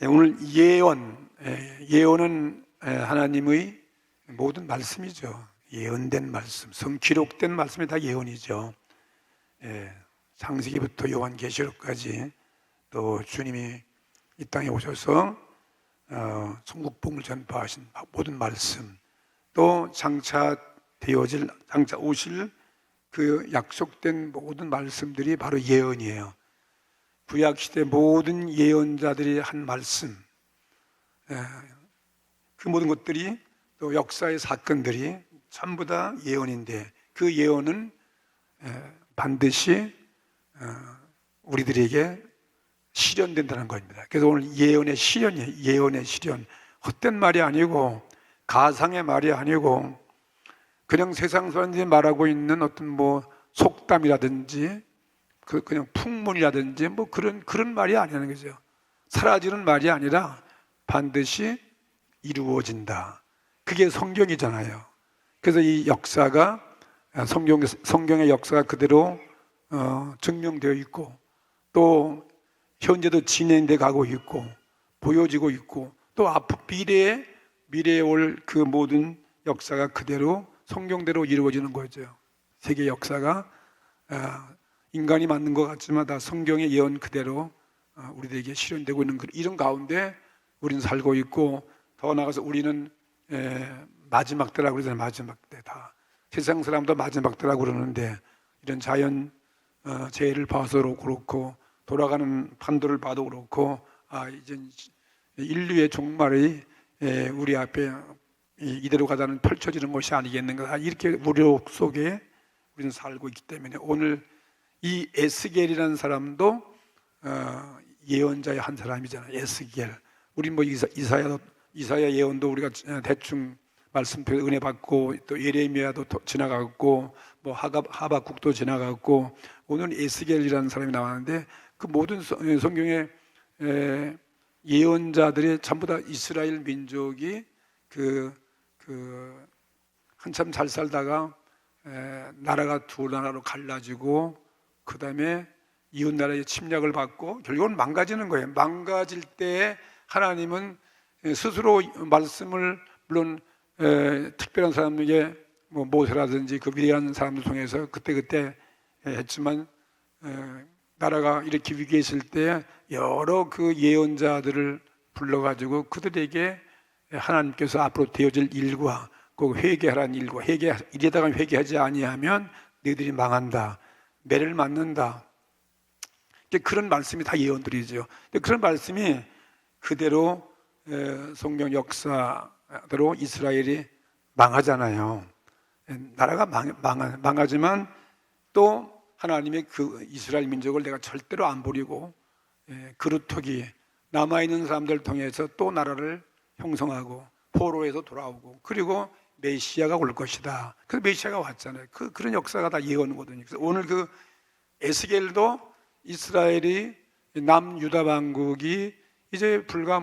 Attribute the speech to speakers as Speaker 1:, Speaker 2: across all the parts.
Speaker 1: 오늘 예언, 예언은 하나님의 모든 말씀이죠. 예언된 말씀, 기록된 말씀이 다 예언이죠. 창세기부터 요한계시록까지 또 주님이 이 땅에 오셔서 천국복음을 전파하신 모든 말씀, 또 장차 오실 그 약속된 모든 말씀들이 바로 예언이에요. 구약시대 모든 예언자들이 한 말씀, 그 모든 것들이 또 역사의 사건들이 전부 다 예언인데, 그 예언은 반드시 우리들에게 실현된다는 겁니다. 그래서 오늘 예언의 실현이에요. 예언의 실현. 헛된 말이 아니고, 가상의 말이 아니고, 그냥 세상 사람들이 말하고 있는 어떤 속담이라든지 그냥 풍문이라든지 그런 말이 아니라는 거죠. 사라지는 말이 아니라 반드시 이루어진다. 그게 성경이잖아요. 그래서 이 역사가 성경의 역사가 그대로 증명되어 있고, 또 현재도 진행돼 가고 있고 보여지고 있고, 또 미래에 올 그 모든 역사가 그대로 성경대로 이루어지는 거죠. 세계 역사가 인간이 만든 것 같지만 다 성경의 예언 그대로 우리들에게 실현되고 있는 이런 가운데 우리는 살고 있고, 더 나아가서 우리는 마지막 때라고 그러잖아요. 마지막 때. 다 세상 사람도 마지막 때라고 그러는데, 이런 자연 재해를 봐서도 그렇고, 돌아가는 판도를 봐도 그렇고, 이제 인류의 종말이 우리 앞에 이대로 가자는 펼쳐지는 것이 아니겠는가, 이렇게 우려 속에 우리는 살고 있기 때문에, 오늘 이 에스겔이라는 사람도 예언자의 한 사람이잖아요. 에스겔. 우리 이사야 예언도 우리가 대충 말씀표 은혜 받고, 또 예레미야도 지나갔고, 하박국도 지나갔고, 오늘 에스겔이라는 사람이 나왔는데, 그 모든 성경의 예언자들이 전부 다 이스라엘 민족이 한참 잘 살다가 나라가 두 나라로 갈라지고, 그 다음에 이웃 나라의 침략을 받고 결국은 망가지는 거예요. 망가질 때 하나님은 스스로 말씀을, 물론 특별한 사람에게 모세라든지 그 위대한 사람들 통해서 그때 했지만, 나라가 이렇게 위기에 있을 때 여러 그 예언자들을 불러가지고 그들에게 하나님께서 앞으로 되어질 일과 그 회개하라는 일과, 이래다가 회개하지 아니하면 너희들이 망한다, 매를 맞는다, 그런 말씀이 다 예언들이죠. 그런 말씀이 그대로 성경 역사대로 이스라엘이 망하잖아요. 나라가 망하지만 또 하나님의 그 이스라엘 민족을 내가 절대로 안 버리고, 그루터기 남아있는 사람들을 통해서 또 나라를 형성하고 포로에서 돌아오고, 그리고 메시아가 올 것이다. 그 메시아가 왔잖아요. 그런 역사가 다 예언이거든요. 그래서 오늘 그 에스겔도 이스라엘이 남유다 왕국이 이제 불과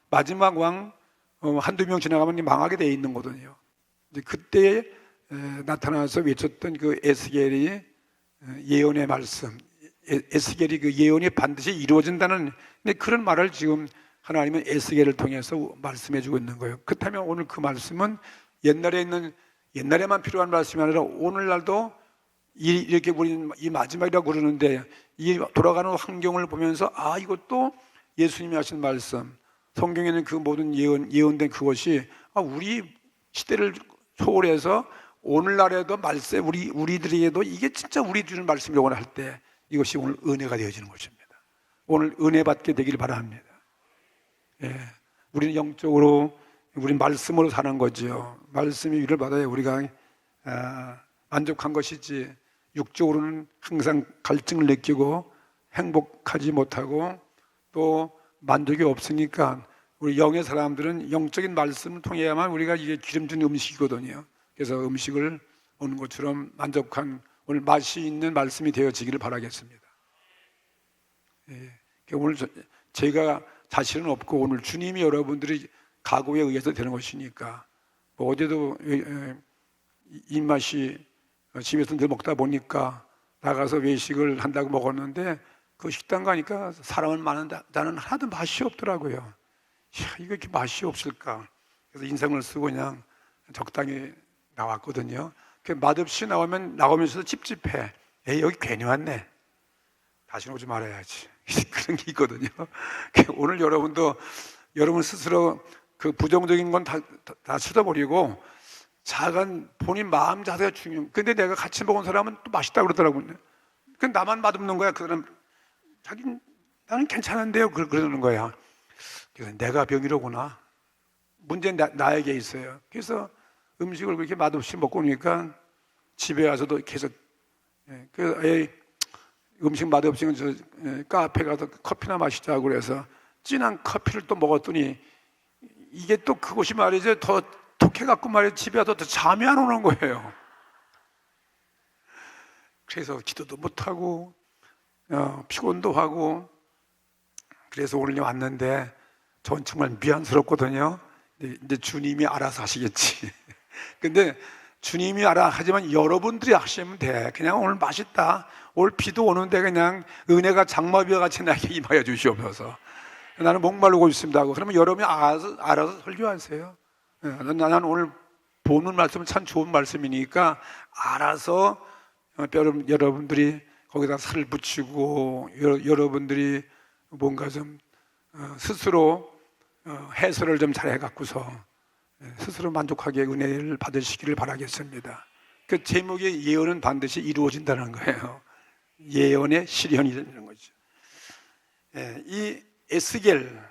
Speaker 1: 마지막 왕 한두 명 지나가면 망하게 돼 있는 거거든요. 이제 그때 나타나서 외쳤던 그 에스겔이 예언의 말씀, 에스겔이 그 예언이 반드시 이루어진다는 그런 말을 지금 하나님은 에스겔을 통해서 말씀해주고 있는 거예요. 그렇다면 오늘 그 말씀은 옛날에만 필요한 말씀이 아니라 오늘날도 이렇게 우리는 이 마지막이라고 그러는데, 이 돌아가는 환경을 보면서 이것도 예수님이 하신 말씀, 성경에는 그 모든 예언된 그것이 우리 시대를 초월해서 오늘날에도 우리들에게도 이게 진짜 우리 주는 말씀이라고 할 때 이것이 오늘 은혜가 되어지는 것입니다. 오늘 은혜 받게 되기를 바랍니다. 우리는 영적으로 우리 말씀으로 사는 거죠. 말씀이 위를 받아야 우리가 만족한 것이지, 육적으로는 항상 갈증을 느끼고 행복하지 못하고 또 만족이 없으니까, 우리 영의 사람들은 영적인 말씀을 통해야만 우리가 이게 기름진 음식이거든요. 그래서 음식을 먹는 것처럼 만족한 오늘 맛이 있는 말씀이 되어지기를 바라겠습니다. 오늘 제가 자신은 없고, 오늘 주님이 여러분들이 각오에 의해서 되는 것이니까, 어제도 입맛이 집에서 늘 먹다 보니까 나가서 외식을 한다고 먹었는데, 그 식당 가니까 사람은 많은데 나는 하나도 맛이 없더라고요. 이야, 이거 이렇게 맛이 없을까? 그래서 인상을 쓰고 그냥 적당히 나왔거든요. 맛없이 나오면서 찝찝해. 에이, 여기 괜히 왔네. 다시는 오지 말아야지. 그런 게 있거든요. 오늘 여러분 스스로 그 부정적인 건 다 쳐다버리고 작은 본인 마음 자세가 중요해요. 근데 내가 같이 먹은 사람은 또 맛있다고 그러더라고요. 그 나만 맛없는 거야. 그 사람 나는 괜찮은데요. 그러는 거야. 그래서 내가 병이로구나. 문제는 나에게 있어요. 그래서 음식을 그렇게 맛없이 먹고 오니까 집에 와서도 계속 음식 맛없으면 카페 가서 커피나 마시자고 그래서 진한 커피를 또 먹었더니 이게 또 그것이 말이죠. 더 독해갖고 말이죠. 집에 와서 더 잠이 안 오는 거예요. 그래서 기도도 못하고 피곤도 하고 그래서 오늘 왔는데 전 정말 미안스럽거든요. 이제 주님이 알아서 하시겠지. 근데 주님이 알아 하지만 여러분들이 하시면 돼. 그냥 오늘 맛있다. 오늘 비도 오는데 그냥 은혜가 장마비와 같이 나에게 임하여 주시옵소서. 나는 목마르고 있습니다 하고 그러면 여러분이 알아서 설교하세요. 나는 오늘 보는 말씀은 참 좋은 말씀이니까 알아서 여러분들이 거기다 살을 붙이고 여러분들이 뭔가 좀 스스로 해설을 좀 잘 해갖고서 스스로 만족하게 은혜를 받으시기를 바라겠습니다. 그 제목의 예언은 반드시 이루어진다는 거예요. 예언의 실현이 되는 거죠. 이 에스겔은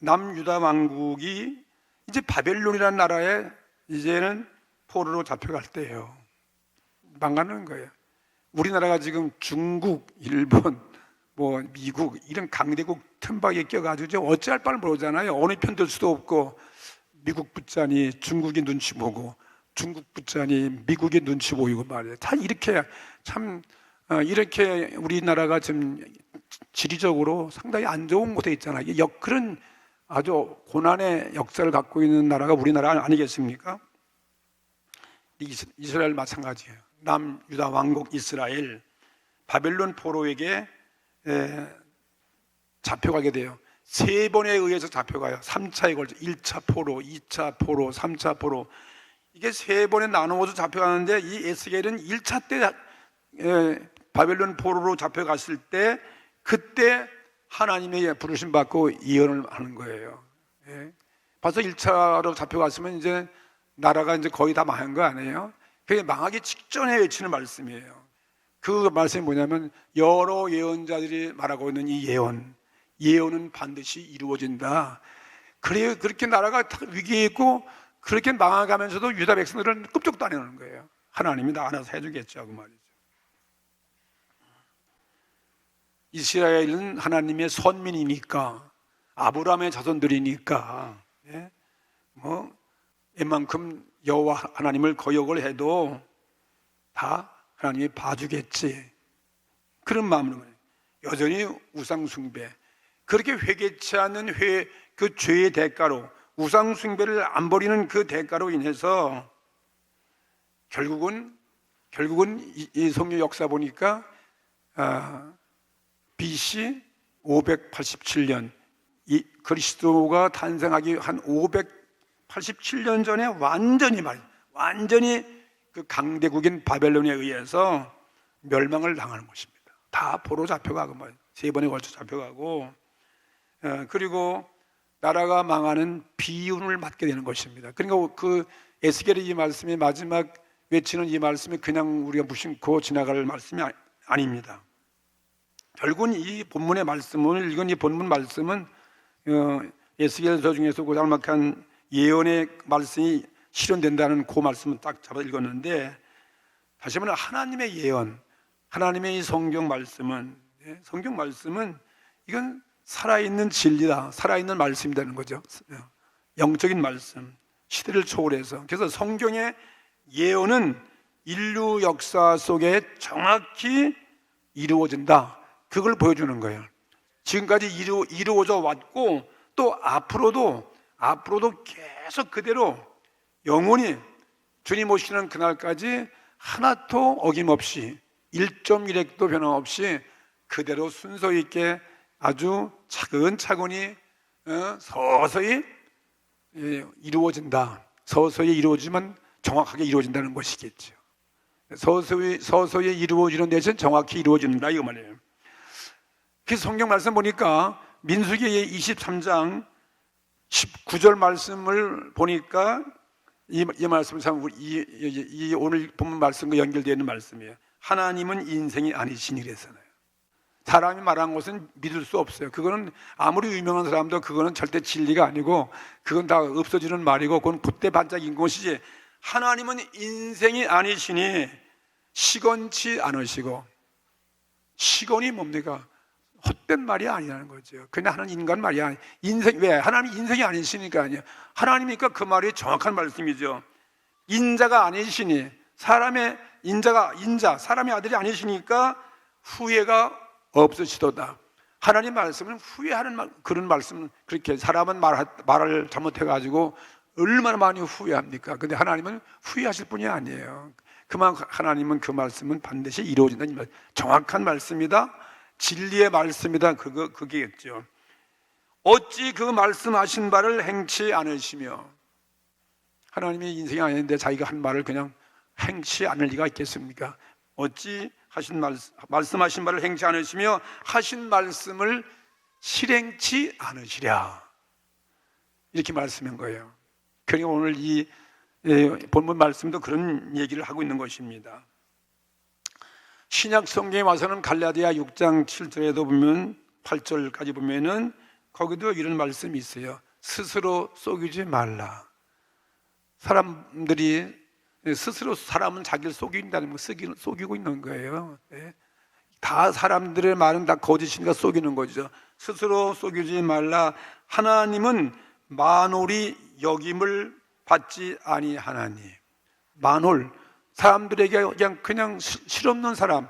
Speaker 1: 남유다 왕국이 이제 바벨론이라는 나라에 이제는 포로로 잡혀갈 때예요. 망가는 거예요. 우리나라가 지금 중국, 일본, 미국 이런 강대국 틈바에 껴가지고 어찌할 바를 모르잖아요. 어느 편 들 수도 없고 미국 붙자니 중국이 눈치 보고 중국 붙자니 미국이 눈치 보이고 말이에요. 다 이렇게 이렇게 우리나라가 지금 지리적으로 상당히 안 좋은 곳에 있잖아요. 그런 아주 고난의 역사를 갖고 있는 나라가 우리나라 아니겠습니까? 이스라엘 마찬가지예요. 남유다 왕국 이스라엘 바벨론 포로에게 잡혀가게 돼요. 3번에 의해서 잡혀가요. 3차에 걸쳐 1차 포로, 2차 포로, 3차 포로 이게 3번에 나누어서 잡혀가는데 이 에스겔은 1차 때 바벨론 포로로 잡혀갔을 때 그때 하나님의 부르심 받고 예언을 하는 거예요. 벌써 1차로 잡혀갔으면 이제 나라가 이제 거의 다 망한 거 아니에요? 그게 망하기 직전에 외치는 말씀이에요. 그 말씀이 뭐냐면 여러 예언자들이 말하고 있는 이 예언은 반드시 이루어진다. 그래요. 그렇게 나라가 위기에 있고 그렇게 망해가면서도 유다 백성들은 끔찍도 안 해놓는 거예요. 하나님이 다 알아서 해주겠죠 그 말이죠. 이스라엘은 하나님의 선민이니까 아브라함의 자손들이니까 웬만큼 여호와 하나님을 거역을 해도 다 하나님이 봐주겠지. 그런 마음으로 여전히 우상숭배 그렇게 회개치 않는 그 죄의 대가로 우상숭배를 안 버리는 그 대가로 인해서 결국은 이 성경 역사 보니까 BC 587년 이 그리스도가 탄생하기 한 587년 전에 완전히 그 강대국인 바벨론에 의해서 멸망을 당하는 것입니다. 다 포로 잡혀가고 3번에 걸쳐 잡혀가고 그리고 나라가 망하는 비운을 맞게 되는 것입니다. 그러니까 그 에스겔의 이 말씀이 마지막 외치는 이 말씀이 그냥 우리가 무심코 지나갈 말씀이 아닙니다. 결국은 이 본문의 말씀을 읽은 이 본문 말씀은 에스겔서 중에서 그 장막한 예언의 말씀이 실현된다는 그 말씀은 딱 잡아 읽었는데 다시 말하면 하나님의 예언, 하나님의 이 성경 말씀은 이건 살아있는 진리다, 살아있는 말씀이 되는 거죠. 영적인 말씀, 시대를 초월해서. 그래서 성경의 예언은 인류 역사 속에 정확히 이루어진다. 그걸 보여주는 거예요. 지금까지 이루어져 왔고 또 앞으로도 계속 그대로 영원히 주님 오시는 그날까지 하나도 어김없이 1.1획도 변함없이 그대로 순서 있게 아주 차근차근히 서서히 이루어진다. 서서히 이루어지면 정확하게 이루어진다는 것이겠죠. 서서히 이루어지는 대신 정확히 이루어진다 이거 말이에요. 그래서 성경 말씀 보니까 민수기 23장 19절 말씀을 보니까 이 말씀은 참 이 오늘 본문 말씀과 연결되어 있는 말씀이에요. 하나님은 인생이 아니시니 그랬잖아요. 사람이 말한 것은 믿을 수 없어요. 그거는 아무리 유명한 사람도 그거는 절대 진리가 아니고 그건 다 없어지는 말이고 그건 그때 반짝인 것이지, 하나님은 인생이 아니시니 시건치 않으시고, 시건이 뭡니까? 헛된 말이 아니라는 거죠. 그냥 하는 인간 말이 아니. 왜? 하나님이 인생이 아니시니까 아니에요. 하나님이니까 그 말이 정확한 말씀이죠. 인자가 아니시니, 사람의 사람의 아들이 아니시니까 후회가 없으시도다. 하나님 말씀은 후회하는 그런 말씀, 그렇게 사람은 말을 잘못해가지고 얼마나 많이 후회합니까? 근데 하나님은 후회하실 분이 아니에요. 그만큼 하나님은 그 말씀은 반드시 이루어진다. 정확한 말씀이다. 진리의 말씀이다. 그게겠죠. 어찌 그 말씀하신 바를 행치 않으시며, 하나님이 인생이 아닌데 자기가 한 말을 그냥 행치 않을 리가 있겠습니까? 어찌 말씀하신 바를 행치 않으시며 하신 말씀을 실행치 않으시랴, 이렇게 말씀한 거예요. 그러니까 오늘 이 본문 말씀도 그런 얘기를 하고 있는 것입니다. 신약 성경에 와서는 갈라디아 6장 7절에도 보면 8절까지 보면은 거기도 이런 말씀이 있어요. 스스로 속이지 말라. 사람들이 스스로 사람은 자기를 속인다는 거, 속이고 있는 거예요. 다 사람들의 말은 다 거짓이니까 속이는 거죠. 스스로 속이지 말라. 하나님은 만홀이 여김을 받지 아니하나니. 만홀, 사람들에게 그냥 실없는 사람,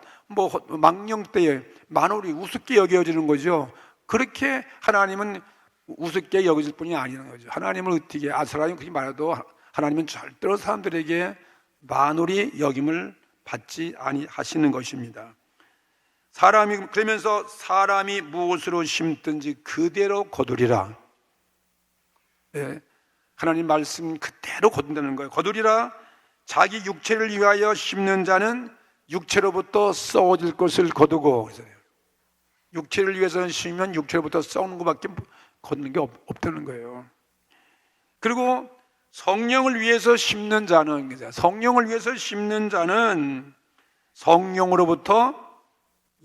Speaker 1: 망령 때에 만홀이 우습게 여겨지는 거죠. 그렇게 하나님은 우습게 여겨질 뿐이 아니라는 거죠. 하나님을 어떻게, 사람이 그렇게 말해도 하나님은 절대로 사람들에게 만홀이 여김을 받지 아니하시는 것입니다. 그러면서 사람이 무엇으로 심든지 그대로 거두리라. 하나님 말씀 그대로 거둔다는 거예요. 거두리라. 자기 육체를 위하여 심는 자는 육체로부터 썩어질 것을 거두고, 육체를 위해서 심으면 육체로부터 썩는 것밖에 거두는 게 없다는 거예요. 그리고 성령을 위해서 심는 자는 성령으로부터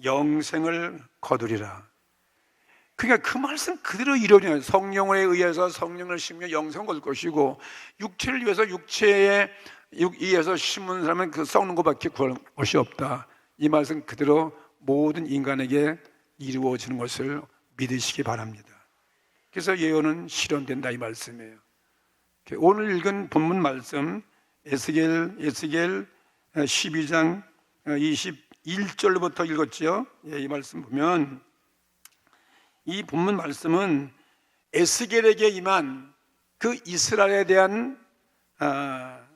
Speaker 1: 영생을 거두리라. 그러니까 그 말씀 그대로 이루어져요. 성령에 의해서 성령을 심으면 영생을 거둘 것이고, 육체를 위해서 육체에 의해서 심은 사람은 그 썩는 것밖에 구할 것이 없다. 이 말씀 그대로 모든 인간에게 이루어지는 것을 믿으시기 바랍니다. 그래서 예언은 실현된다 이 말씀이에요. 오늘 읽은 본문 말씀 에스겔 12장 21절부터 읽었죠. 이 말씀 보면 이 본문 말씀은 에스겔에게 임한 그 이스라엘에 대한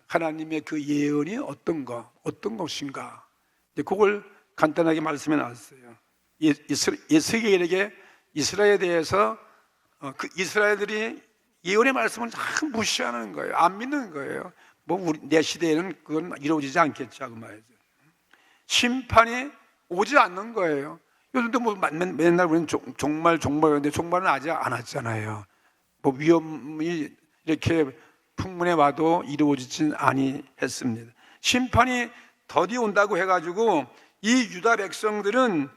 Speaker 1: 하나님의 그 예언이 어떤 것인가, 그걸 간단하게 말씀해 놨어요. 에스겔에게 이스라엘에 대해서 그 이스라엘들이 예언의 말씀을 참 무시하는 거예요. 안 믿는 거예요. 내 시대에는 그건 이루어지지 않겠죠, 그 말이죠. 심판이 오지 않는 거예요. 요즘도 맨날 우리는 종말인데 종말은 아직 안 왔잖아요. 위험이 이렇게 풍문에 와도 이루어지진 아니했습니다. 심판이 더디 온다고 해가지고 이 유다 백성들은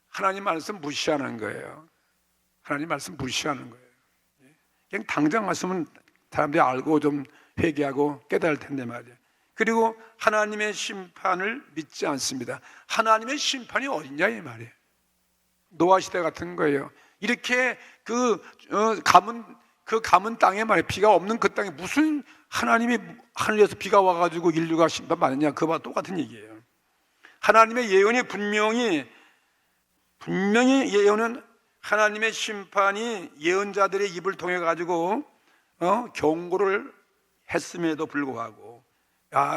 Speaker 1: 하나님 말씀 무시하는 거예요. 하나님 말씀 무시하는 거예요. 그냥 당장 왔으면 사람들이 알고 좀 회개하고 깨달을 텐데 말이에요. 그리고 하나님의 심판을 믿지 않습니다. 하나님의 심판이 어딨냐 이 말이에요. 노아 시대 같은 거예요. 이렇게 가문 땅에 말이에요. 비가 없는 그 땅에 무슨 하나님이 하늘에서 비가 와가지고 인류가 심판받느냐, 그와 똑같은 얘기예요. 하나님의 예언이 분명히 예언은 하나님의 심판이 예언자들의 입을 통해 가지고 경고를 했음에도 불구하고,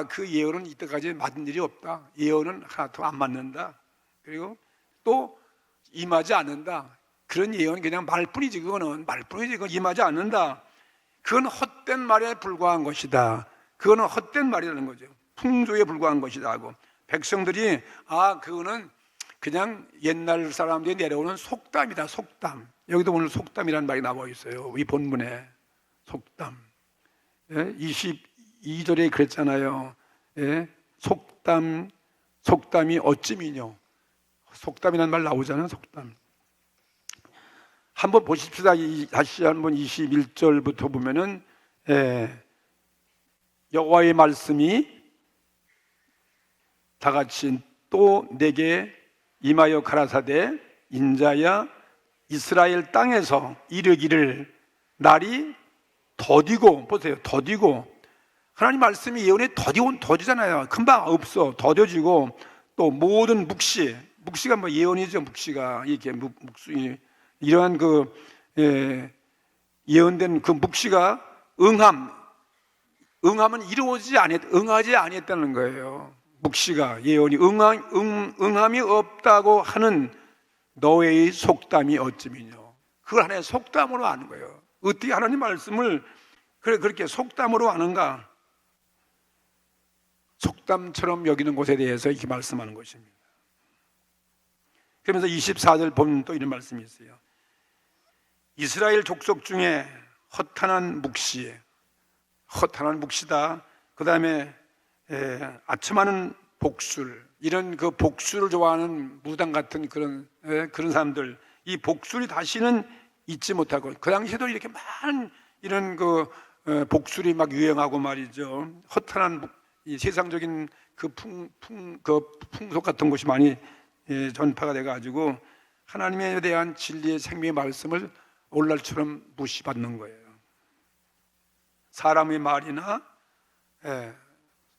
Speaker 1: 그 예언은 이때까지 맞은 일이 없다. 예언은 하나도 안 맞는다. 그리고 또 임하지 않는다. 그런 예언이 그냥 말뿐이지. 그거는 말뿐이지. 그건 임하지 않는다. 그건 헛된 말에 불과한 것이다. 그거는 헛된 말이라는 거죠. 풍조에 불과한 것이다 하고, 백성들이 그거는 그냥 옛날 사람들이 내려오는 속담이다. 속담. 여기도 오늘 속담이라는 말이 나와 있어요. 이 본문에 속담. 22절에 그랬잖아요. 속담이 어찌미뇨. 속담이라는 말 나오잖아요. 속담. 한번 보십시다. 다시 한번 21절부터 보면은 여호와의 말씀이 다 같이 또 내게 임하여 가라사대 인자야 이스라엘 땅에서 이르기를 날이 더디고, 보세요. 더디고, 하나님 말씀이 예언에 더디잖아요. 금방 없어. 더뎌지고, 또 모든 묵시가 뭐 예언이죠. 묵시가 이렇게 묵시, 이러한 예언된 그 묵시가 응함은 응하지 아니했다는 거예요. 묵시가 예언이 응함이 없다고 하는 너의 속담이 어찌미뇨. 그걸 하나의 속담으로 아는 거예요. 어떻게 하나님 말씀을 그렇게 속담으로 아는가? 속담처럼 여기는 것에 대해서 이렇게 말씀하는 것입니다. 그러면서 24절 보면 또 이런 말씀이 있어요. 이스라엘 족속 중에 허탄한 묵시다. 그 다음에 아첨하는 복술, 이런 그 복술을 좋아하는 무당 같은 그런 사람들, 이 복술이 다시는 잊지 못하고, 그 당시에도 이렇게 많은 이런 복술이 막 유행하고 말이죠. 허탄한 이 세상적인 그 풍속 같은 것이 많이 전파가 돼가지고 하나님에 대한 진리의 생명의 말씀을 오늘날처럼 무시받는 거예요. 사람의 말이나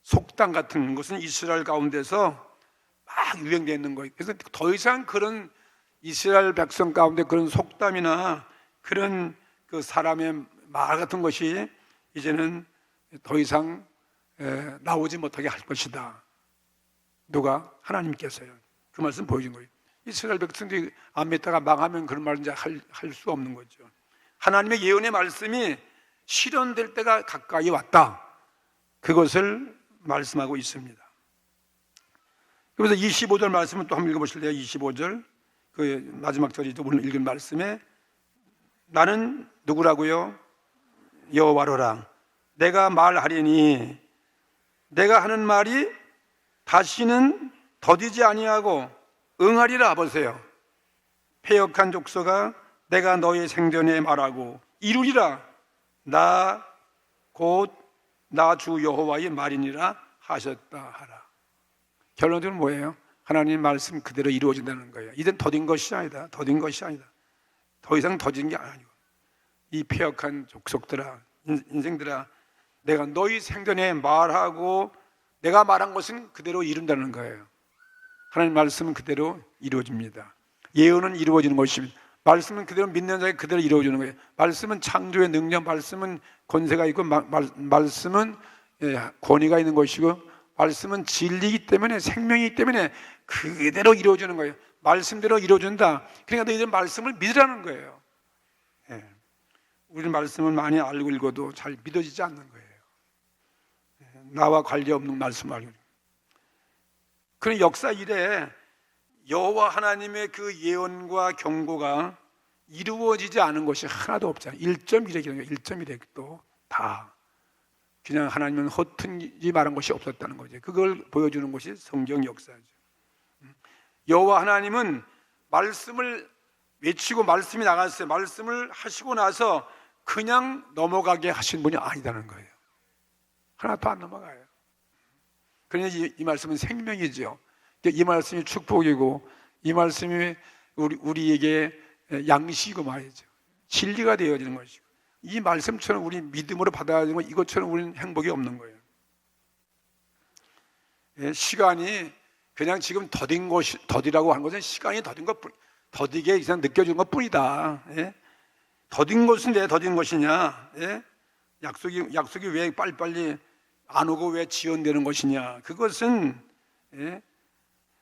Speaker 1: 속담 같은 것은 이스라엘 가운데서 막 유행되어 있는 거예요. 그래서 더 이상 그런 이스라엘 백성 가운데 그런 속담이나 그런 그 사람의 말 같은 것이 이제는 더 이상 나오지 못하게 할 것이다. 누가? 하나님께서요. 그 말씀 보여준 거예요. 이스라엘 백성들이 안 믿다가 망하면 그런 말 이제 할 수 없는 거죠. 하나님의 예언의 말씀이 실현될 때가 가까이 왔다. 그것을 말씀하고 있습니다. 그래서 25절 말씀을 또 한번 읽어보실래요? 25절 그 마지막 절이죠. 오늘 읽은 말씀에 나는 누구라고요? 여호와로라. 내가 말하리니 내가 하는 말이 다시는 더디지 아니하고 응하리라. 보세요. 패역한 족속아 내가 너의 생전에 말하고 이루리라. 나 곧 나 주 여호와의 말이니라 하셨다 하라. 결론은 뭐예요? 하나님 말씀 그대로 이루어진다는 거예요. 이젠 더딘 것이 아니다. 더딘 것이 아니다. 더 이상 더딘 게 아니고, 이 패역한 족속들아, 인생들아, 내가 너희 생전에 말하고 내가 말한 것은 그대로 이룬다는 거예요. 하나님 말씀은 그대로 이루어집니다. 예언은 이루어지는 것입니다. 말씀은 그대로 믿는 자에게 그대로 이루어지는 거예요. 말씀은 창조의 능력, 말씀은 권세가 있고, 말씀은 권위가 있는 것이고, 말씀은 진리이기 때문에, 생명이기 때문에 그대로 이루어지는 거예요. 말씀대로 이루어진다. 그러니까 너희들 말씀을 믿으라는 거예요. 우리는 말씀을 많이 알고 읽어도 잘 믿어지지 않는 거예요. 나와 관계없는 말씀을 알고. 그런 역사 이래 여호와 하나님의 그 예언과 경고가 이루어지지 않은 것이 하나도 없잖아요. 1.1획이라는 거예요. 1.1획도 다 그냥 하나님은 허튼지 말한 것이 없었다는 거죠. 그걸 보여주는 것이 성경 역사죠. 여호와 하나님은 말씀을 외치고 말씀이 나갔어요. 말씀을 하시고 나서 그냥 넘어가게 하신 분이 아니다는 거예요. 하나도 안 넘어가요. 그러니 이 말씀은 생명이죠. 이 말씀이 축복이고, 이 말씀이 우리에게 양식이고 말이죠. 진리가 되어지는 것이고, 이 말씀처럼 우리 믿음으로 받아들이는 것, 이것처럼 우리는 행복이 없는 거예요. 시간이 그냥 지금 더디라고 하는 것은 시간이 더디게 그냥 느껴지는 것 뿐이다. 더딘 것은 왜 더딘 것이냐? 약속이 왜 빨리빨리 안 오고 왜 지연되는 것이냐? 그것은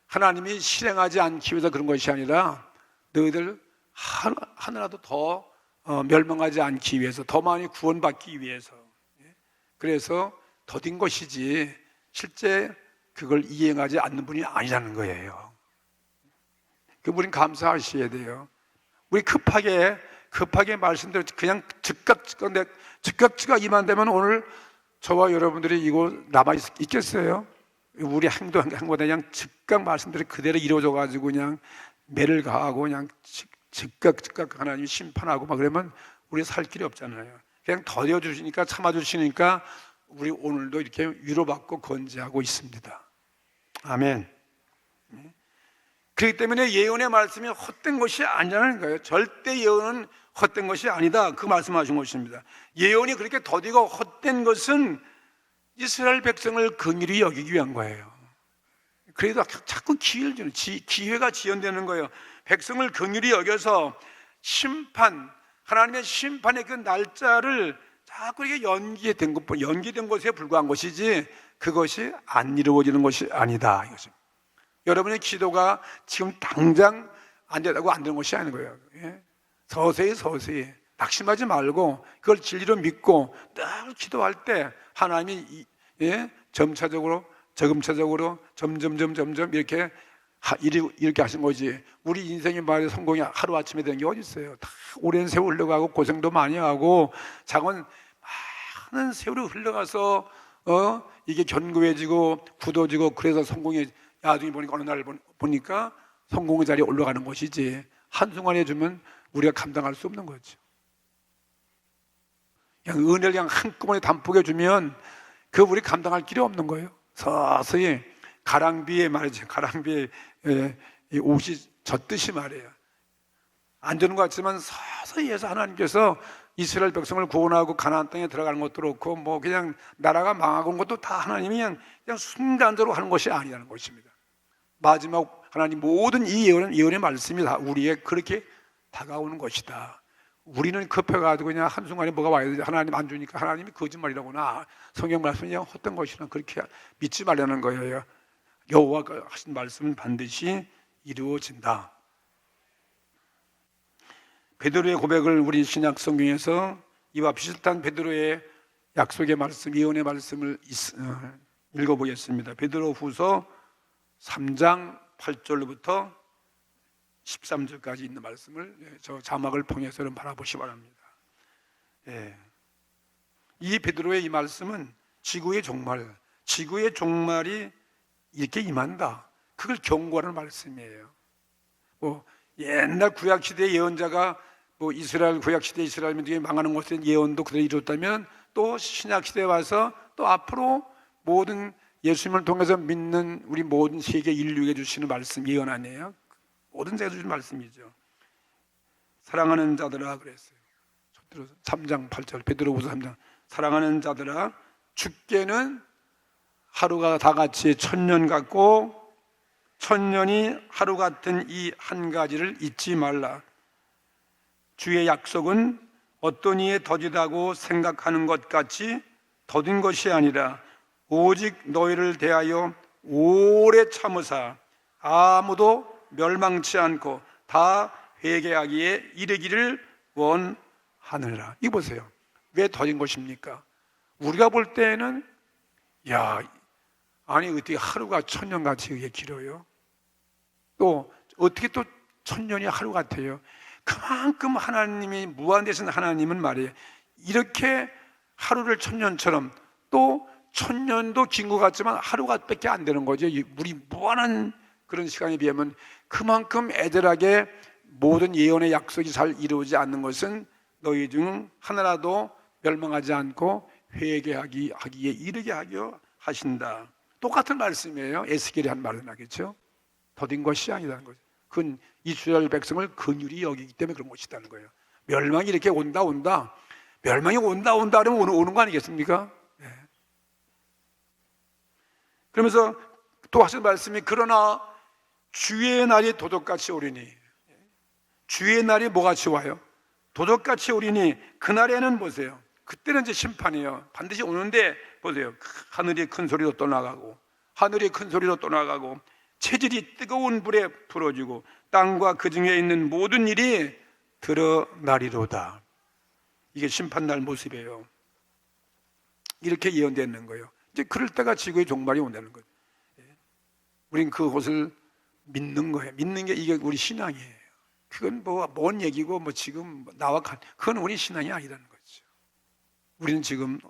Speaker 1: 하나님이 실행하지 않기 위해서 그런 것이 아니라 너희들 하나라도 더 멸망하지 않기 위해서, 더 많이 구원받기 위해서. 그래서 더딘 것이지 실제 그걸 이행하지 않는 분이 아니라는 거예요. 그분이 감사하셔야 돼요. 우리 급하게 말씀대로 그냥 즉각 임한다면 오늘 저와 여러분들이 이곳 남아 있겠어요? 우리 행보다 그냥 즉각 말씀대로 그대로 이루어져가지고 그냥 매를 가하고 그냥 즉각 하나님이 심판하고 막 그러면 우리 살 길이 없잖아요. 그냥 더뎌 주시니까, 참아 주시니까 우리 오늘도 이렇게 위로받고 건재하고 있습니다. 아멘. 그렇기 때문에 예언의 말씀이 헛된 것이 아니라는 거예요. 절대 예언은 헛된 것이 아니다, 그 말씀하신 것입니다. 예언이 그렇게 더디고 헛된 것은 이스라엘 백성을 긍휼히 여기기 위한 거예요. 그래도 자꾸 기회를 주는, 기회가 지연되는 거예요. 백성을 긍휼히 여겨서 하나님의 심판의 그 날짜를 자꾸 이렇게 연기된 것에 불과한 것이지 그것이 안 이루어지는 것이 아니다, 이것입니다. 여러분의 기도가 지금 당장 안 된다고 안 되는 것이 아닌 거예요. 서서히 낙심하지 말고 그걸 진리로 믿고 늘 기도할 때 하나님이 점차적으로 점점 이렇게 하신 거지. 우리 인생의 말에 성공이 하루아침에 되는 게 어디 있어요? 다 오랜 세월 흘러가고 고생도 많이 하고 많은 세월이 흘러가서 이게 견고해지고 굳어지고, 그래서 성공이 나중에 보니까 어느 날 보니까 성공의 자리에 올라가는 것이지, 한순간에 주면 우리가 감당할 수 없는 거죠. 그냥 은혜를 그냥 한꺼번에 단폭에 주면 그 우리 감당할 길이 없는 거예요. 서서히 가랑비에 말이죠. 가랑비에 옷이 젖듯이 말이에요. 안 되는 것 같지만 서서히 해서 하나님께서 이스라엘 백성을 구원하고 가나안 땅에 들어가는 것도 그렇고, 뭐 그냥 나라가 망하고 온 것도 다 하나님이 그냥 순간적으로 하는 것이 아니라는 것입니다. 마지막 하나님 모든 이 예언의 말씀이 다 우리에게 그렇게 다가오는 것이다. 우리는 급해가지고 그냥 한순간에 뭐가 와야 되지, 하나님 안 주니까 하나님이 거짓말이라구나, 성경 말씀이 그냥 헛된 것이나 그렇게 믿지 말라는 거예요. 여호와가 하신 말씀은 반드시 이루어진다. 베드로의 고백을 우리 신약 성경에서 이와 비슷한 베드로의 약속의 말씀, 예언의 말씀을 읽어보겠습니다. 베드로 후서 3장 8절부터 13절까지 있는 말씀을 저 자막을 통해서 바라보시 바랍니다. 이 베드로의 이 말씀은 지구의 종말이 이렇게 임한다, 그걸 경고하는 말씀이에요. 옛날 구약시대 예언자가 이스라엘 구약시대 이스라엘 민족이 망하는 것에 예언도 그대로 이뤘다면, 또 신약시대에 와서 또 앞으로 모든 예수님을 통해서 믿는 우리 모든 세계 인류에게 주시는 말씀, 예언 아니에요? 모든 세계에 주시는 말씀이죠. 사랑하는 자들아 그랬어요. 3장 8절 베드로후서 3장, 사랑하는 자들아 주께는 하루가 다 같이 천년 같고 천년이 하루 같은 이 한 가지를 잊지 말라. 주의 약속은 어떤 이에 더디다고 생각하는 것 같이 더딘 것이 아니라 오직 너희를 대하여 오래 참으사 아무도 멸망치 않고 다 회개하기에 이르기를 원하느니라. 이거 보세요. 왜 더딘 것입니까? 우리가 볼 때는 아니 어떻게 하루가 천년같이 이게 길어요? 또 어떻게 또 천년이 하루 같아요? 그만큼 하나님이 무한되신 하나님은 말이에요, 이렇게 하루를 천년처럼, 또 천년도 긴 것 같지만 하루가 밖에 안 되는 거죠. 우리 무한한 그런 시간에 비하면 그만큼 애절하게 모든 예언의 약속이 잘 이루어지지 않는 것은 너희 중 하나라도 멸망하지 않고 회개하기에 이르게 하려 하신다. 똑같은 말씀이에요. 에스겔이 한 말은 하겠죠. 더딘 것이 아니라는 거죠. 그건 이스라엘 백성을 긍휼히 여기기 때문에 그런 것이라는 거예요. 멸망이 이렇게 온다. 멸망이 온다 하면 오는 거 아니겠습니까? 그러면서 또 하신 말씀이, 그러나 주의 날이 도적같이 오리니. 주의 날이 뭐같이 와요? 도적같이 오리니. 그날에는 보세요, 그때는 이제 심판이에요. 반드시 오는데 보세요, 하늘이 큰 소리로 또 나가고 체질이 뜨거운 불에 불어지고 땅과 그 중에 있는 모든 일이 드러나리로다. 이게 심판날 모습이에요. 이렇게 예언되는 거예요. 이제 그럴 때가 지구의 종말이 온다는 거예요. 우린 그것을 믿는 거예요. 믿는 게 이게 우리 신앙이에요. 그건 뭔 얘기고 지금 나와 그건 우리 신앙이 아니라는 거죠. 우리는 지금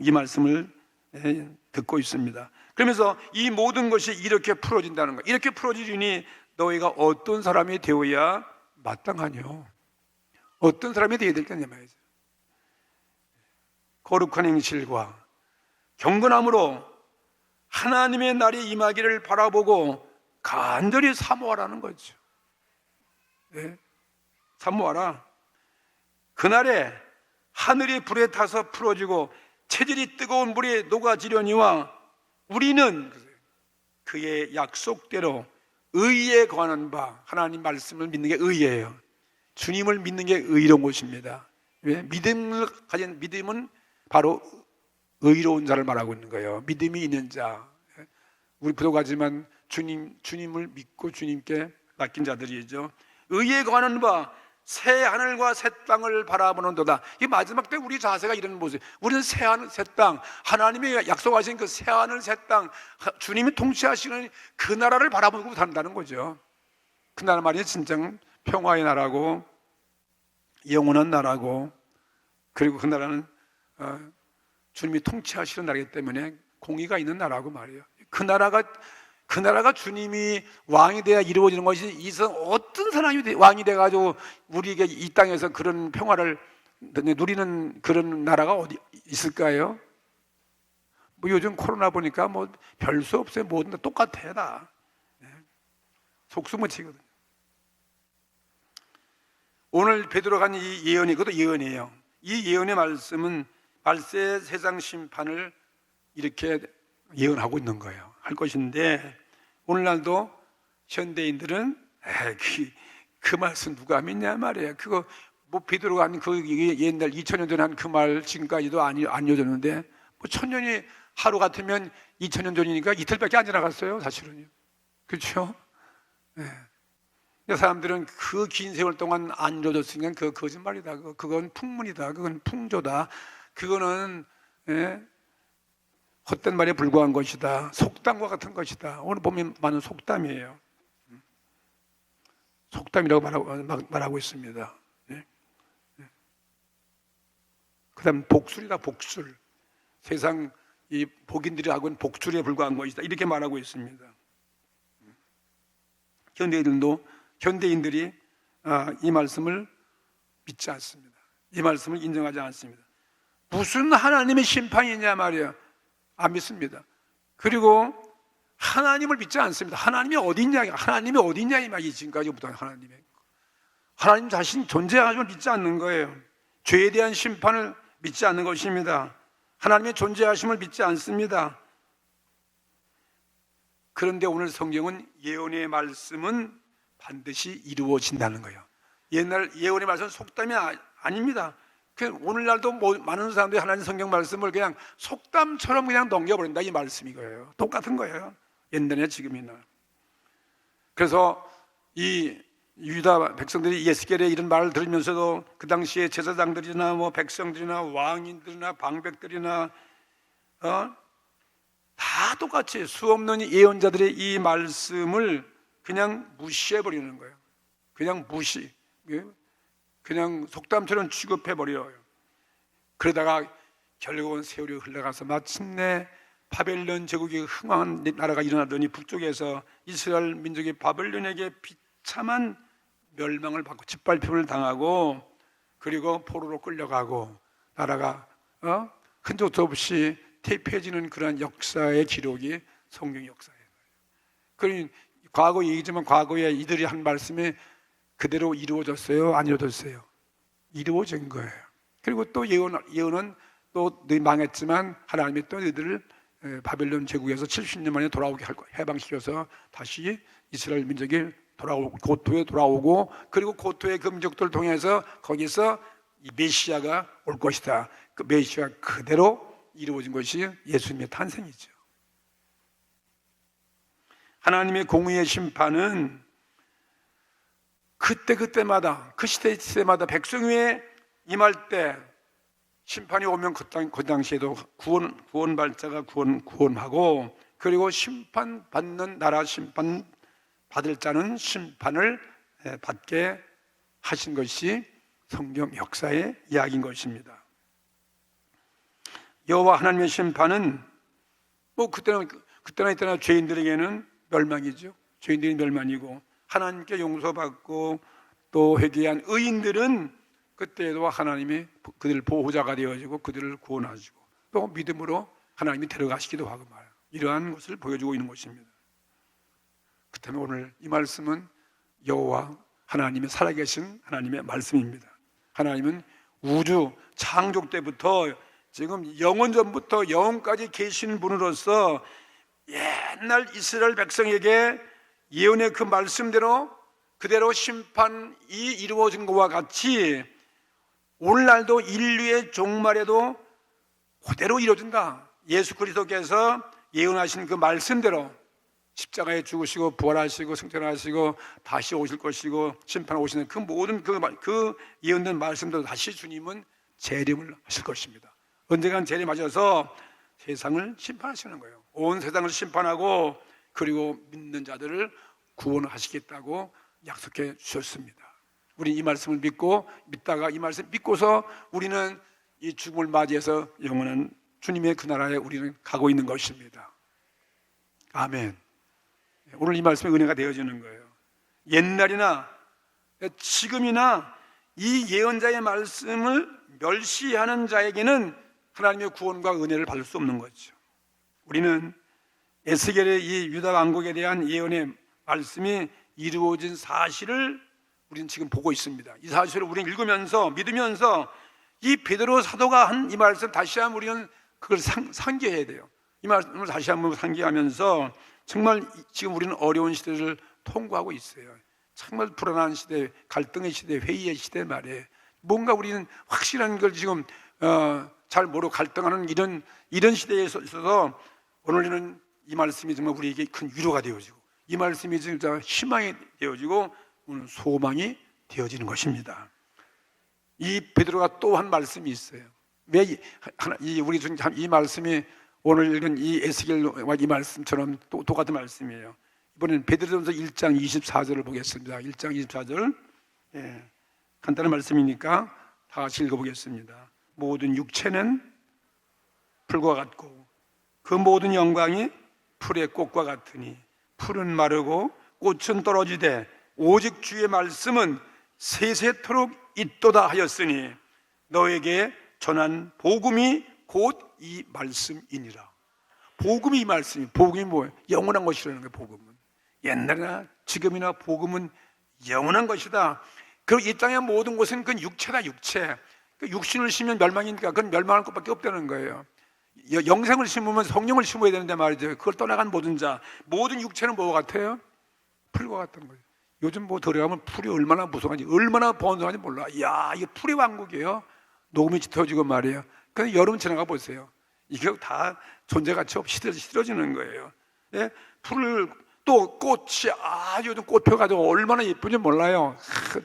Speaker 1: 이 말씀을 듣고 있습니다. 그러면서 이 모든 것이 이렇게 풀어진다는 거예요. 이렇게 풀어지니 너희가 어떤 사람이 되어야 마땅하뇨? 어떤 사람이 되어야 될 거냐 말이죠. 거룩한 행실과 경건함으로 하나님의 날이 임하기를 바라보고 간절히 사모하라는 거죠. 네. 사모하라. 그날에 하늘이 불에 타서 풀어지고 체질이 뜨거운 불에 녹아지려니와 우리는 그의 약속대로 의에 관한 바, 하나님 말씀을 믿는 게 의예요. 주님을 믿는 게 의로운 것입니다. 왜? 믿음을 가진 믿음은 바로 의로운 자를 말하고 있는 거예요. 믿음이 있는 자. 우리 부족하지만 주님을 믿고 주님께 맡긴 자들이죠. 의에 관한 바 새 하늘과 새 땅을 바라보는도다. 이 마지막 때 우리 자세가 이런 모습. 우리는 새 하늘, 새 땅, 하나님이 약속하신 그 새 하늘, 새 땅, 주님이 통치하시는 그 나라를 바라보고 산다는 거죠. 그 나라 말이 진정 평화의 나라고 영원한 나라고, 그리고 그 나라는 주님이 통치하시는 나라이기 때문에 공의가 있는 나라고 말이에요. 그 나라가 주님이 왕이 되어 이루어지는 것이, 이선 어떤 사람이 왕이 돼가지고 우리에게 이 땅에서 그런 평화를 누리는 그런 나라가 어디 있을까요? 요즘 코로나 보니까 별 수 없어요. 모든 다 똑같아요, 다. 속수무책이거든요. 오늘 베드로가 한 이 예언이, 그것도 예언이에요. 이 예언의 말씀은 말세 세상 심판을 이렇게 예언하고 있는 거예요. 할 것인데, 오늘날도 현대인들은 그 말씀 누가 믿냐 말이에요. 그거 베드로가 한 그 옛날 2000년 전에 한 그 말 지금까지도 안 이어졌는데, 1000년이 하루 같으면 2000년 전이니까 이틀밖에 안 지나갔어요, 사실은요. 그렇죠? 네. 사람들은 그 긴 세월 동안 안 이루어졌으니까 그거 거짓말이다. 그건 풍문이다. 그건 풍조다. 그거는 헛된 말에 불과한 것이다. 속담과 같은 것이다. 오늘 보면 많은 속담이에요. 속담이라고 말하고 있습니다. 그 다음 복술이다. 복술. 세상 이 복인들이 하고 있는 복술에 불과한 것이다. 이렇게 말하고 있습니다. 현대인들이 이 말씀을 믿지 않습니다. 이 말씀을 인정하지 않습니다. 무슨 하나님의 심판이냐 말이야. 안 믿습니다. 그리고 하나님을 믿지 않습니다. 하나님이 어디 있냐, 이 말이 지금까지부터 하나님 자신 존재하심을 믿지 않는 거예요. 죄에 대한 심판을 믿지 않는 것입니다. 하나님의 존재하심을 믿지 않습니다. 그런데 오늘 성경은 예언의 말씀은 반드시 이루어진다는 거예요. 옛날 예언의 말씀은 속담이 아닙니다. 오늘날도 많은 사람들이 하나님 성경 말씀을 그냥 속담처럼 그냥 넘겨버린다, 이 말씀이 거예요. 똑같은 거예요. 옛날에 지금이나. 그래서 이 유다 백성들이 예스겔의 이런 말을 들으면서도 그 당시에 제사장들이나 백성들이나 왕인들이나 방백들이나 다 똑같이 수없는 예언자들의 이 말씀을 그냥 무시해버리는 거예요. 그냥 속담처럼 취급해버려요. 그러다가 결국은 세월이 흘러가서 마침내 바벨론 제국이 흥왕한 나라가 일어나더니 북쪽에서 이스라엘 민족이 바벨론에게 비참한 멸망을 받고 짓밟힘을 당하고, 그리고 포로로 끌려가고 나라가 흔적도 없이 퇴폐해지는 그런 역사의 기록이 성경 역사예요. 그러니 과거 얘기지만 과거에 이들이 한 말씀이 그대로 이루어졌어요? 안 이루어졌어요? 이루어진 거예요. 그리고 또 예언은 또 너희 망했지만 하나님이 또 너희들을 바벨론 제국에서 70년 만에 돌아오게 해방시켜서 다시 이스라엘 민족이 고토에 돌아오고, 그리고 고토의 금족들을 통해서 거기서 이 메시아가 올 것이다. 그 메시아 그대로 이루어진 것이 예수님의 탄생이죠. 하나님의 공의의 심판은 그때마다 그 시대마다 백성 위에 임할 때 심판이 오면 그 당시에도 구원발자가 구원하고, 그리고 심판받는 나라 심판 받을 자는 심판을 받게 하신 것이 성경 역사의 이야기인 것입니다. 여호와 하나님의 심판은 뭐 그때나 이때나 죄인들에게는 멸망이죠. 죄인들이 멸망이고, 하나님께 용서받고 또 회개한 의인들은 그때에도 하나님이 그들을 보호자가 되어지고 그들을 구원하시고 또 믿음으로 하나님이 데려가시기도 하고 말이에요. 이러한 것을 보여주고 있는 것입니다. 그 때문에 오늘 이 말씀은 여호와 하나님의 살아계신 하나님의 말씀입니다. 하나님은 우주 창조 때부터 지금 영원 전부터 영원까지 계신 분으로서 옛날 이스라엘 백성에게 예언의 그 말씀대로 그대로 심판이 이루어진 것과 같이 오늘날도 인류의 종말에도 그대로 이루어진다. 예수 그리스도께서 예언하신 그 말씀대로 십자가에 죽으시고 부활하시고 승천하시고 다시 오실 것이고 심판에 오시는 그 모든 그 예언된 말씀대로 다시 주님은 재림을 하실 것입니다. 언젠간 재림하셔서 세상을 심판하시는 거예요. 온 세상을 심판하고 그리고 믿는 자들을 구원하시겠다고 약속해 주셨습니다. 우리 이 말씀을 믿다가 이 말씀 믿고서 우리는 이 죽음을 맞이해서 영원한 주님의 그 나라에 우리는 가고 있는 것입니다. 아멘. 오늘 이 말씀이 은혜가 되어지는 거예요. 옛날이나 지금이나 이 예언자의 말씀을 멸시하는 자에게는 하나님의 구원과 은혜를 받을 수 없는 거죠. 우리는 에스겔의 이 유다 왕국에 대한 예언의 말씀이 이루어진 사실을 우리는 지금 보고 있습니다. 이 사실을 우리는 읽으면서 믿으면서 이 베드로 사도가 한 이 말씀 다시 한번 우리는 그걸 상기해야 돼요. 이 말씀을 다시 한번 상기하면서 정말 지금 우리는 어려운 시대를 통과하고 있어요. 정말 불안한 시대, 갈등의 시대, 회의의 시대 말이에요. 뭔가 우리는 확실한 걸 지금 잘 모르고 갈등하는 이런 시대에 있어서 오늘은 이 말씀이 정말 우리에게 큰 위로가 되어지고 이 말씀이 진짜 희망이 되어지고 오늘 소망이 되어지는 것입니다. 이 베드로가 또 한 말씀이 있어요. 왜 우리 중 이 말씀이 오늘 읽은 이 에스겔과 이 말씀처럼 또 똑같은 말씀이에요. 이번엔 베드로전서 1장 24절을 보겠습니다. 1장 24절. 간단한 말씀이니까 다 같이 읽어보겠습니다. 모든 육체는 풀과 같고 그 모든 영광이 풀의 꽃과 같으니 풀은 마르고 꽃은 떨어지되 오직 주의 말씀은 세세토록 있도다 하였으니 너에게 전한 복음이 곧 이 말씀이니라. 복음이 이 말씀이. 복음이 뭐예요? 영원한 것이라는 거예요. 복음은 옛날이나 지금이나 복음은 영원한 것이다. 그리고 이 땅의 모든 것은 그건 육체다. 육체. 그 육신을 심으면 멸망이니까 그건 멸망할 것밖에 없다는 거예요. 영생을 심으면 성령을 심어야 되는데 말이죠. 그걸 떠나간 모든 자, 모든 육체는 뭐와 같아요? 풀과 같다는 거예요. 요즘 뭐 들어가면 풀이 얼마나 무성한지, 얼마나 번성한지 몰라. 이야, 이게 풀의 왕국이에요. 녹음이 짙어지고 말이에요. 그냥 여름 지나가 보세요. 이게 다 존재 가치 없이 시들어지는 거예요. 예? 풀을 또 꽃이 요즘 꽃 펴가지고 얼마나 예쁜지 몰라요.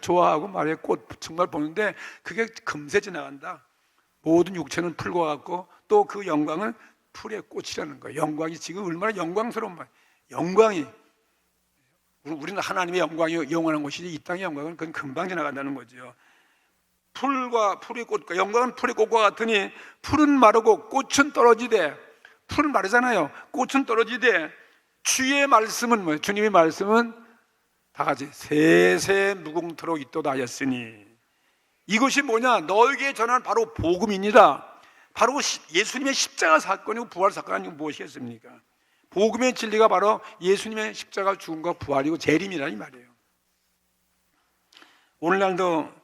Speaker 1: 좋아하고 말이에요. 꽃 정말 보는데 그게 금세 지나간다. 모든 육체는 풀과 같고 또 그 영광은 풀의 꽃이라는 거예요. 영광이 지금 얼마나 영광스러운 말이에요. 영광이 우리는 하나님의 영광이 영원한 것이지 이 땅의 영광은 그건 금방 지나간다는 거죠. 풀의 꽃과 영광은 풀의 꽃과 같으니 풀은 마르고 꽃은 떨어지되, 풀은 마르잖아요. 꽃은 떨어지되 주의 말씀은 뭐예요? 주님의 말씀은 다 같이 세세 무궁토록 있도다 하였으니 이것이 뭐냐? 너에게 전한 바로 복음이니라. 바로 예수님의 십자가 사건이고 부활 사건이 무엇이겠습니까? 복음의 진리가 바로 예수님의 십자가 죽음과 부활이고 재림이라 이 말이에요. 오늘날도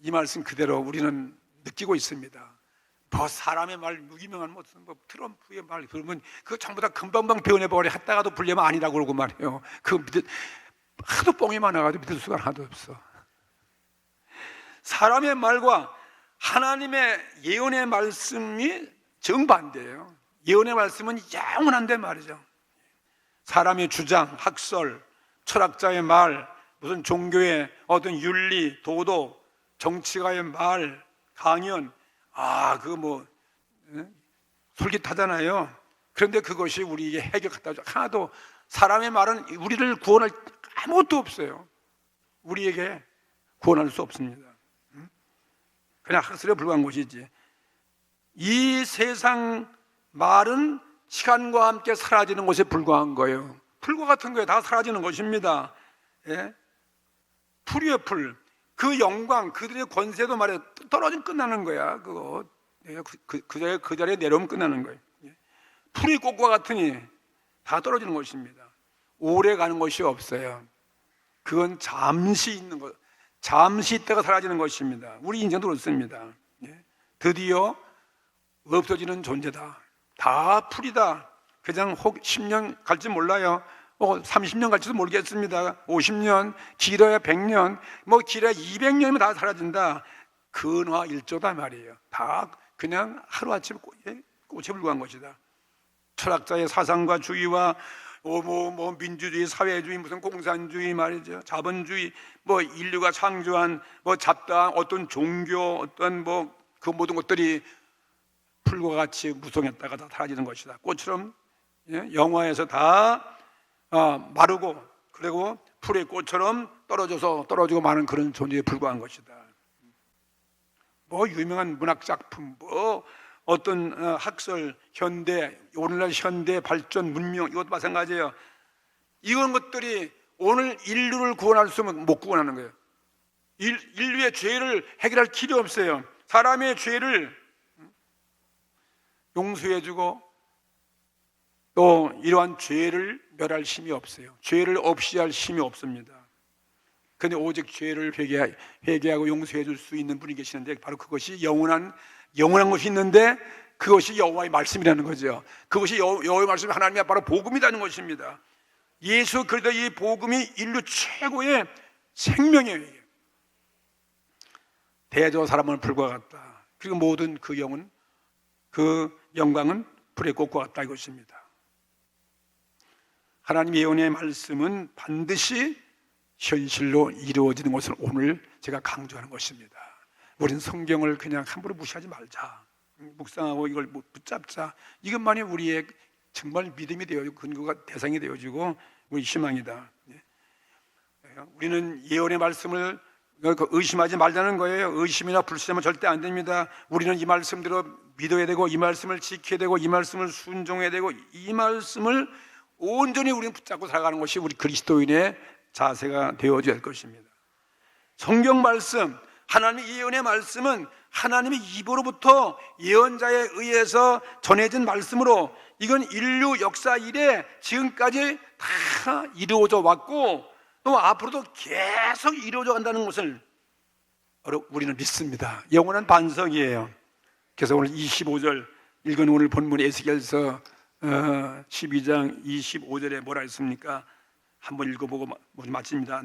Speaker 1: 이 말씀 그대로 우리는 느끼고 있습니다. 뭐 사람의 말 무기명한 무슨 뭐 트럼프의 말 그러면 그거 전부 다 금방방 배워내버려. 했다가도 불리면 아니라고 그러고 말이에요. 하도 뻥이 많아가지고 믿을 수가 하나도 없어. 사람의 말과 하나님의 예언의 말씀이 정반대예요. 예언의 말씀은 영원한데 말이죠. 사람의 주장, 학설, 철학자의 말, 무슨 종교의 어떤 윤리, 도덕, 정치가의 말, 강연, 솔깃하잖아요. 그런데 그것이 우리에게 해결 갖다 줘. 하나도 사람의 말은 우리를 구원할 아무것도 없어요. 우리에게 구원할 수 없습니다. 그냥 학설에 불과한 것이지. 이 세상 말은 시간과 함께 사라지는 것에 불과한 거예요. 풀과 같은 거에 다 사라지는 것입니다. 예? 풀이에요, 풀. 그 영광, 그들의 권세도 말이야 떨어지면 끝나는 거야. 그거 그 자리에 내려오면 끝나는 거예요. 풀이 꽃과 같으니 다 떨어지는 것입니다. 오래 가는 것이 없어요. 그건 잠시 있는 것, 잠시 있다가 사라지는 것입니다. 우리 인생도 그렇습니다. 드디어 없어지는 존재다. 다 풀이다. 그냥 혹 10년 갈지 몰라요. 30년 갈지도 모르겠습니다. 50년, 길어야 100년, 길어야 200년이면 다 사라진다. 근화일조다 말이에요. 다 그냥 하루아침에 꽃에 불과한 것이다. 철학자의 사상과 주의와 민주주의, 사회주의, 무슨 공산주의 말이죠. 자본주의, 인류가 창조한 잡다한 어떤 종교, 어떤 그 모든 것들이 풀과 같이 무성했다가 다 사라지는 것이다. 꽃처럼 영화에서 다 마르고 그리고 풀의 꽃처럼 떨어지고 마는 그런 존재에 불과한 것이다. 유명한 문학 작품, 어떤 학설, 현대, 오늘날 현대 발전, 문명 이것도 마찬가지예요. 이런 것들이 오늘 인류를 구원할 수 없으면 못 구원하는 거예요. 인류의 죄를 해결할 길이 없어요. 사람의 죄를 용서해주고 또 이러한 죄를 멸할 힘이 없어요. 죄를 없이 할 힘이 없습니다. 그런데 오직 죄를 회개하고 용서해 줄 수 있는 분이 계시는데 바로 그것이 영원한 것이 있는데 그것이 여호와의 말씀이라는 거죠. 그것이 여호와의 말씀이 하나님의 바로 복음이라는 것입니다. 예수 그리스도 이 복음이 인류 최고의 생명이에요. 대저 사람은 불과 같다. 그리고 모든 그 영은 그 영광은 불의 꽃과 같다 이것입니다. 하나님의 예언의 말씀은 반드시 현실로 이루어지는 것을 오늘 제가 강조하는 것입니다. 우리는 성경을 그냥 함부로 무시하지 말자. 묵상하고 이걸 붙잡자. 이것만이 우리의 정말 믿음이 되어지고 근거가 대상이 되어지고 우리 희망이다. 우리는 예언의 말씀을 의심하지 말자는 거예요. 의심이나 불신하면 절대 안 됩니다. 우리는 이 말씀대로 믿어야 되고 이 말씀을 지켜야 되고 이 말씀을 순종해야 되고 이 말씀을 온전히 우리는 붙잡고 살아가는 것이 우리 그리스도인의 자세가 되어져야 할 것입니다. 성경 말씀, 하나님의 예언의 말씀은 하나님의 입으로부터 예언자에 의해서 전해진 말씀으로 이건 인류 역사 이래 지금까지 다 이루어져 왔고 또 앞으로도 계속 이루어져 간다는 것을 우리는 믿습니다. 영원한 반석이에요. 그래서 오늘 25절 읽은 오늘 본문 에스겔서 12장 25절에 뭐라 했습니까? 한번 읽어보고 마칩니다.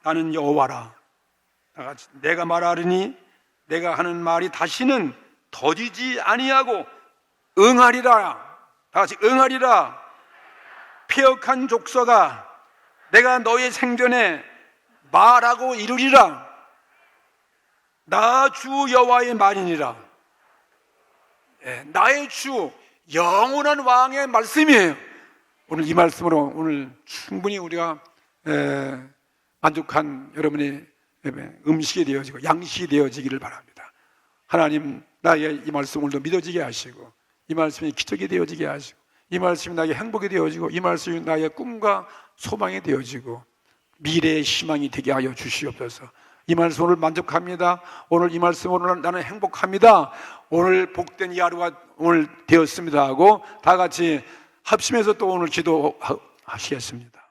Speaker 1: 나는 여호와라. 다같이 내가 말하리니 내가 하는 말이 다시는 더디지 아니하고 응하리라. 다같이 응하리라. 폐역한 족속아 내가 너의 생전에 말하고 이루리라. 나 주 여호와의 말이니라. 나의 주 영원한 왕의 말씀이에요. 오늘 이 말씀으로 오늘 충분히 우리가 만족한 여러분의 음식이 되어지고 양식이 되어지기를 바랍니다. 하나님 나의 이 말씀 오늘도 믿어지게 하시고 이 말씀이 기적이 되어지게 하시고 이 말씀이 나의 행복이 되어지고 이 말씀이 나의 꿈과 소망이 되어지고 미래의 희망이 되게 하여 주시옵소서. 이 말씀 오늘 만족합니다. 오늘 이 말씀 오늘 나는 행복합니다. 오늘 복된 이 하루가 오늘 되었습니다 하고 다 같이 합심해서 또 오늘 기도하시겠습니다.